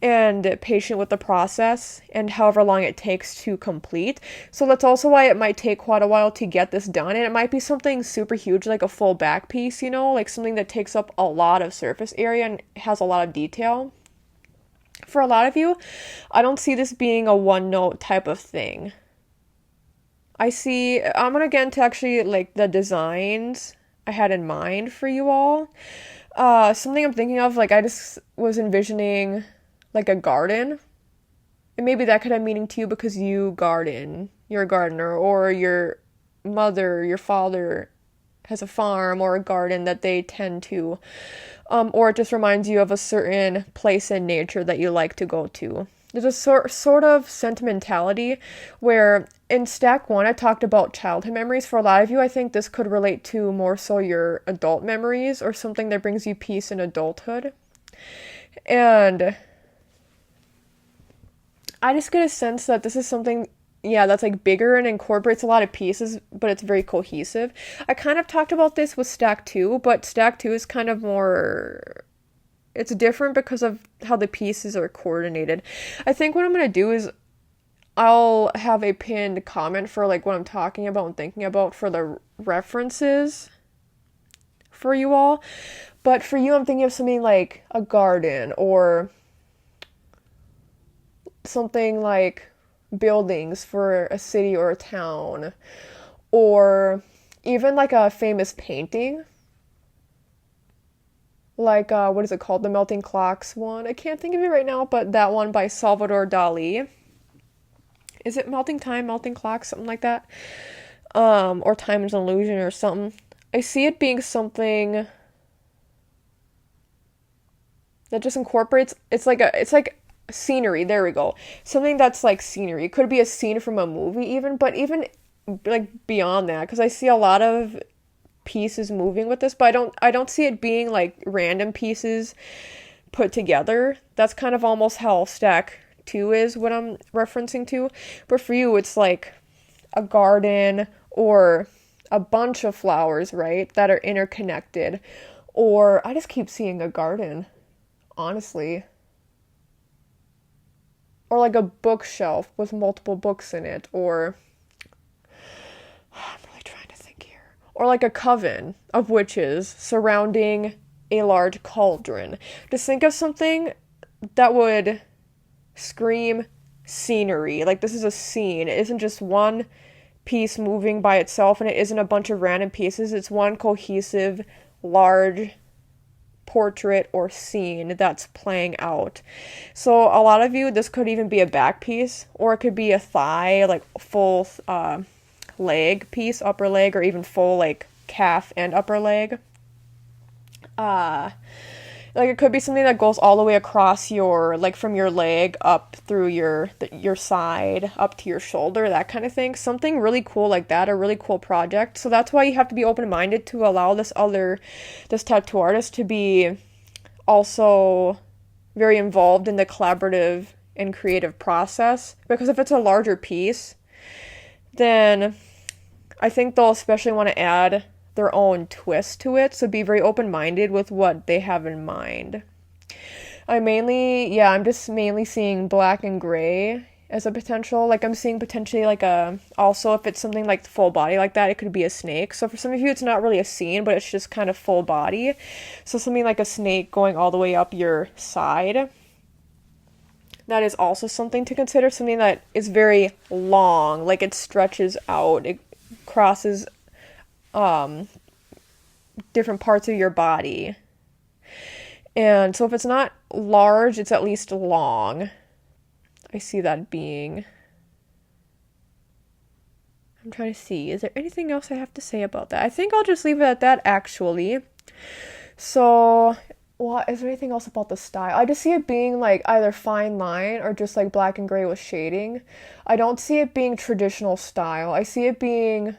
and patient with the process and however long it takes to complete. So that's also why it might take quite a while to get this done, and it might be something super huge, like a full back piece, you know, like something that takes up a lot of surface area and has a lot of detail. For a lot of you, I don't see this being a one-note type of thing. I'm gonna get into actually like the designs I had in mind for you all. Something I'm thinking of, like I just was envisioning like a garden. And maybe that could have meaning to you because you garden, you're a gardener, or your mother, your father has a farm or a garden that they tend to. Or it just reminds you of a certain place in nature that you like to go to. There's a sort of sentimentality where in stack 1 I talked about childhood memories. For a lot of you, I think this could relate to more so your adult memories or something that brings you peace in adulthood. And I just get a sense that this is something, yeah, that's like bigger and incorporates a lot of pieces, but it's very cohesive. I kind of talked about this with Stack 2, but Stack 2 is kind of more, it's different because of how the pieces are coordinated. I think what I'm going to do is I'll have a pinned comment for like what I'm talking about and thinking about for the references for you all. But for you, I'm thinking of something like a garden or something like buildings for a city or a town, or even like a famous painting. Like, what is it called? The Melting Clocks one. I can't think of it right now, but that one by Salvador Dali. Is it Melting Time, Melting Clocks, something like that? Or Time is an Illusion or something. I see it being something that just incorporates, it's like scenery, there we go. Something that's like scenery. It could be a scene from a movie even, but even like beyond that, because I see a lot of pieces moving with this, but I don't see it being like random pieces put together. That's kind of almost how Stack 2 is what I'm referencing to. But for you, it's like a garden or a bunch of flowers, right, that are interconnected. Or I just keep seeing a garden, honestly. Or like a bookshelf with multiple books in it, or I'm really trying to think here. Or like a coven of witches surrounding a large cauldron. Just think of something that would scream scenery. Like this is a scene. It isn't just one piece moving by itself, and it isn't a bunch of random pieces. It's one cohesive, large portrait or scene that's playing out. So a lot of you, this could even be a back piece, or it could be a thigh, like full leg piece, upper leg, or even full like calf and upper leg. Like it could be something that goes all the way across your, like from your leg up through your side up to your shoulder, that kind of thing. Something really cool like that, a really cool project. So that's why you have to be open-minded to allow this tattoo artist to be also very involved in the collaborative and creative process. Because if it's a larger piece, then I think they'll especially want to add their own twist to it, so be very open-minded with what they have in mind. I'm just mainly seeing black and gray as a potential. Like I'm seeing potentially like also if it's something like full body like that, it could be a snake. So for some of you, it's not really a scene, but it's just kind of full body. So something like a snake going all the way up your side. That is also something to consider, something that is very long, like it stretches out, it crosses different parts of your body. And so if it's not large, it's at least long. I see that being. I'm trying to see. Is there anything else I have to say about that? I think I'll just leave it at that, actually. So, is there anything else about the style? I just see it being like either fine line or just like black and gray with shading. I don't see it being traditional style. I see it being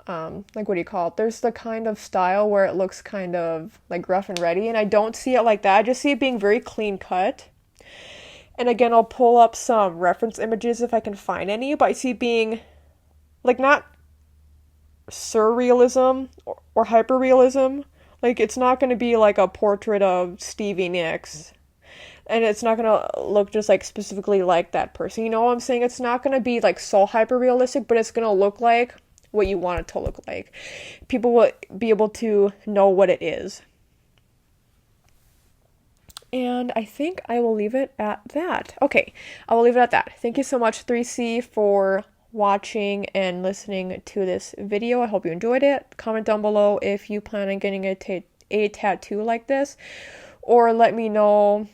like what do you call it? There's the kind of style where it looks kind of like rough and ready, and I don't see it like that. I just see it being very clean cut. And again, I'll pull up some reference images if I can find any, but I see it being like not surrealism or hyperrealism. Like it's not going to be like a portrait of Stevie Nicks, and it's not going to look just like specifically like that person. You know what I'm saying? It's not going to be like so hyper-realistic, but it's going to look like what you want it to look like. People will be able to know what it is. And I think I will leave it at that. Okay, I will leave it at that. Thank you so much, 3C, for watching and listening to this video. I hope you enjoyed it. Comment down below if you plan on getting a tattoo like this, or let me know,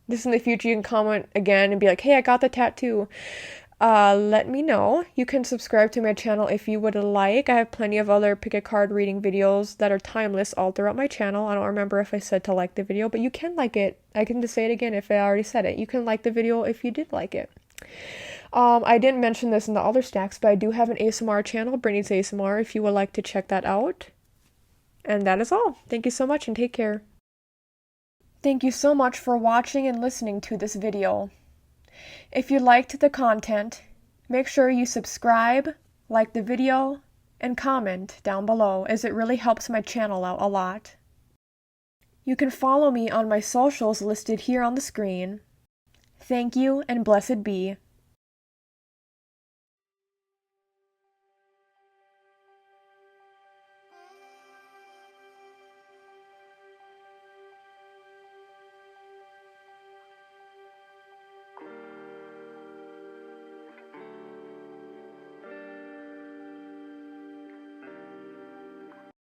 this in the future. You can comment again and be like, hey, I got the tattoo. Let me know. You can subscribe to my channel if you would like. I have plenty of other pick a card reading videos that are timeless all throughout my channel. I don't remember if I said to like the video, but you can like it. I can just say it again if I already said it. You can like the video if you did like it. I didn't mention this in the other stacks, but I do have an ASMR channel, Brittney's ASMR, if you would like to check that out. And that is all. Thank you so much and take care. Thank you so much for watching and listening to this video. If you liked the content, make sure you subscribe, like the video, and comment down below, as it really helps my channel out a lot. You can follow me on my socials listed here on the screen. Thank you and blessed be.